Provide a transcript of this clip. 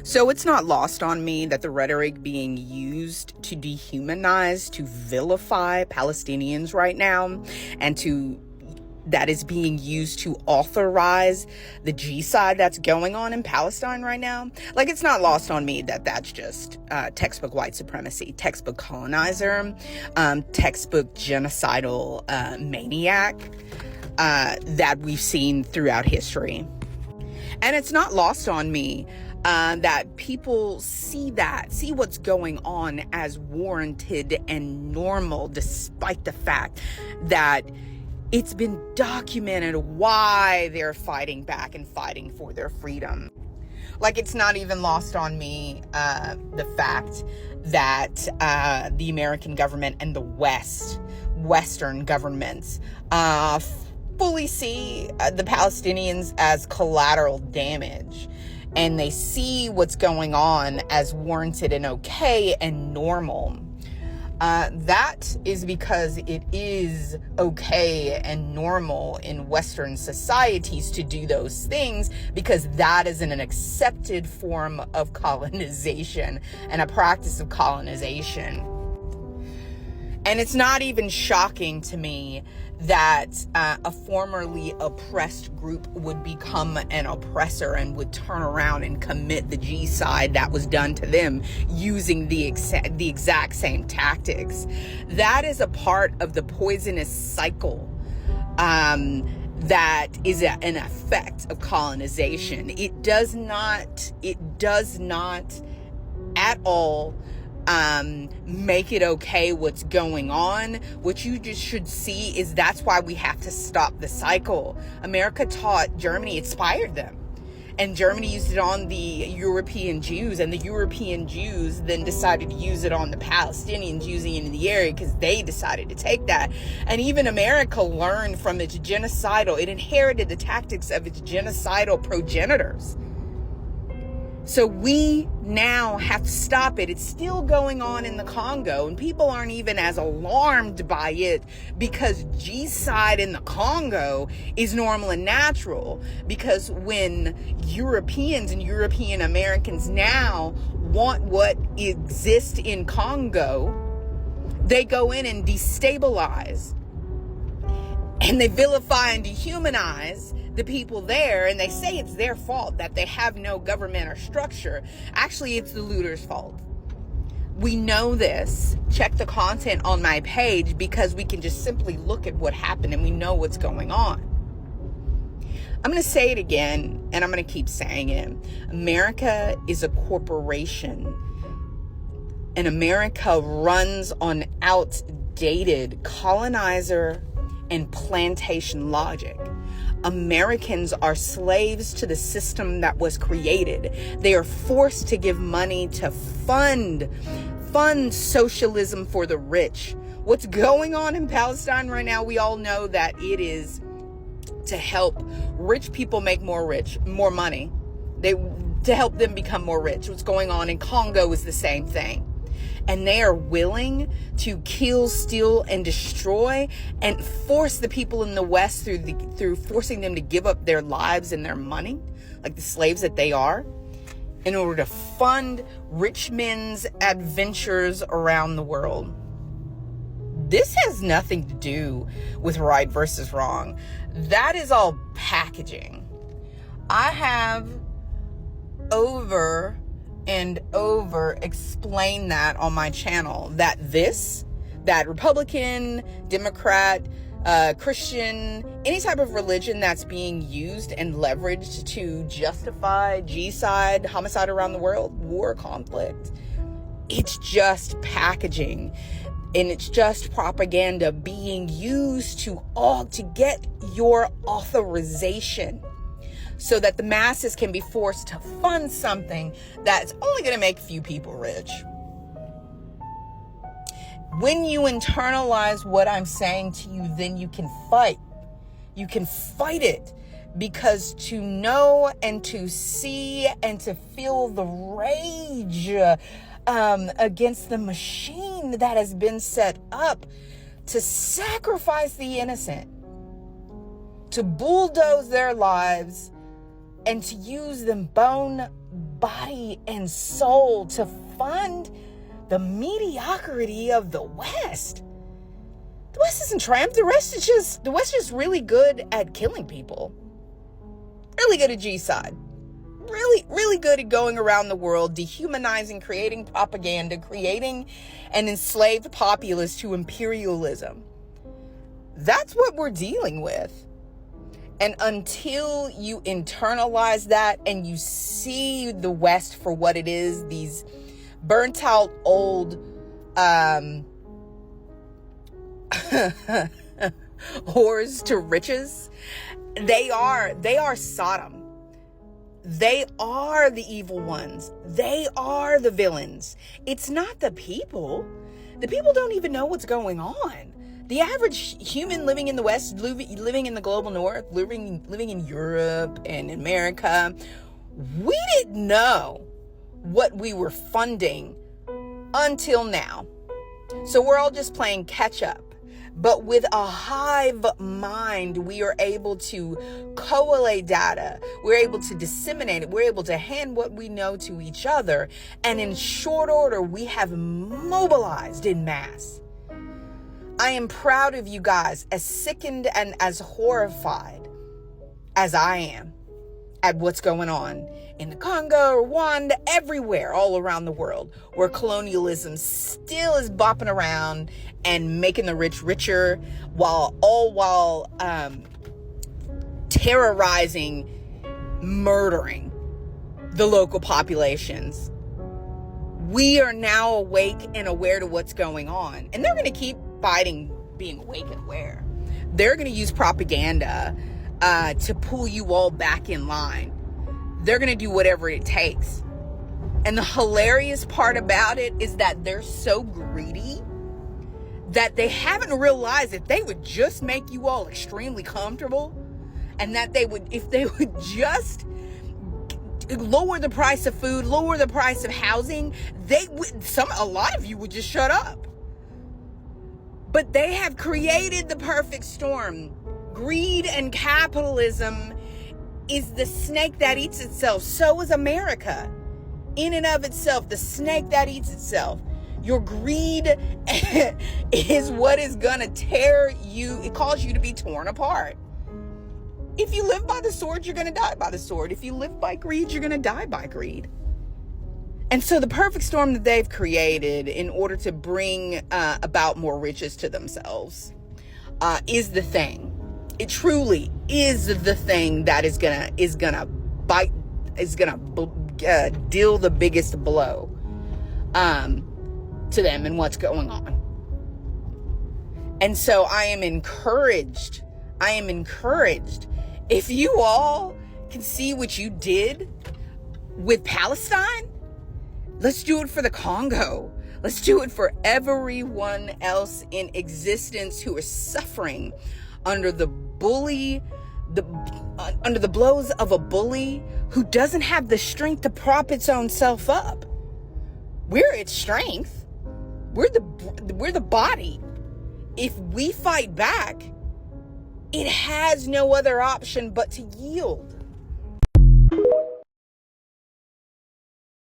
So it's not lost on me that the rhetoric being used to dehumanize, to vilify Palestinians right now, and that is being used to authorize the genocide that's going on in Palestine right now. Like, it's not lost on me that that's just textbook white supremacy, textbook colonizer, textbook genocidal maniac that we've seen throughout history. And it's not lost on me that people see what's going on as warranted and normal, despite the fact that it's been documented why they're fighting back and fighting for their freedom. Like, it's not even lost on me the fact that the American government and the Western governments fully see the Palestinians as collateral damage. And they see what's going on as warranted and okay and normal. That is because it is okay and normal in Western societies to do those things, because that is an accepted form of colonization and a practice of colonization. And it's not even shocking to me that a formerly oppressed group would become an oppressor and would turn around and commit the genocide that was done to them using the exact same tactics. That is a part of the poisonous cycle that is an effect of colonization. It does not at all make it okay what's going on. What you just should see is that's why we have to stop the cycle. America taught Germany, inspired them, and Germany used it on the European Jews, and the European Jews then decided to use it on the Palestinians, using it in the area because they decided to take that. And even America learned from its genocidal, it inherited the tactics of its genocidal progenitors. So we now have to stop it. It's still going on in the Congo, and people aren't even as alarmed by it because genocide in the Congo is normal and natural. Because when Europeans and European Americans now want what exists in Congo, they go in and destabilize, and they vilify and dehumanize the people there, and they say it's their fault that they have no government or structure. Actually, it's the looters' fault. We know this. Check the content on my page, because we can just simply look at what happened and we know what's going on. I'm going to say it again, and I'm going to keep saying it. America is a corporation, and America runs on outdated colonizer and plantation logic. Americans are slaves to the system that was created. They are forced to give money to fund socialism for the rich. What's going on in Palestine right now, we all know that it is to help rich people make more money. To help them become more rich. What's going on in Congo is the same thing. And they are willing to kill, steal, and destroy, and force the people in the West through forcing them to give up their lives and their money, like the slaves that they are, in order to fund rich men's adventures around the world. This has nothing to do with right versus wrong. That is all packaging. I have over and over explain that on my channel, that Republican, Democrat, Christian, any type of religion that's being used and leveraged to justify genocide, homicide around the world, war, conflict, it's just packaging, and it's just propaganda being used to get your authorization, so that the masses can be forced to fund something that's only going to make a few people rich. When you internalize what I'm saying to you, then you can fight. You can fight it, because to know and to see and to feel the rage against the machine that has been set up to sacrifice the innocent, to bulldoze their lives, and to use them bone body and soul to fund the mediocrity of the West. The West isn't tramp. The West is just really good at killing people. Really good at G-side. Really good at going around the world, dehumanizing, creating propaganda, creating an enslaved populace to imperialism. That's what we're dealing with. And until you internalize that and you see the West for what it is, these burnt out old whores to riches, they are Sodom. They are the evil ones. They are the villains. It's not the people. The people don't even know what's going on. The average human living in the West, living in the global North, living in Europe and America, we didn't know what we were funding until now. So we're all just playing catch up. But with a hive mind, we are able to collate data. We're able to disseminate it. We're able to hand what we know to each other. And in short order, we have mobilized in mass. I am proud of you guys, as sickened and as horrified as I am at what's going on in the Congo, Rwanda, everywhere, all around the world, where colonialism still is bopping around and making the rich richer, while terrorizing, murdering the local populations. We are now awake and aware to what's going on, and they're going to keep fighting being awake and aware. They're going to use propaganda to pull you all back in line. They're going to do whatever it takes. And the hilarious part about it is that they're so greedy that they haven't realized that they would just make you all extremely comfortable, and that if they would just lower the price of food, lower the price of housing, a lot of you would just shut up. But they have created the perfect storm. Greed and capitalism is the snake that eats itself. So is America. In and of itself, the snake that eats itself. Your greed is what is going to tear you. It calls you to be torn apart. If you live by the sword, you're going to die by the sword. If you live by greed, you're going to die by greed. And so the perfect storm that they've created in order to bring about more riches to themselves is the thing. It truly is the thing that is gonna deal the biggest blow to them and what's going on. And so I am encouraged. If you all can see what you did with Palestine, let's do it for the Congo. Let's do it for everyone else in existence who is suffering under the under the blows of a bully who doesn't have the strength to prop its own self up. We're its strength. We're the body. If we fight back, it has no other option but to yield.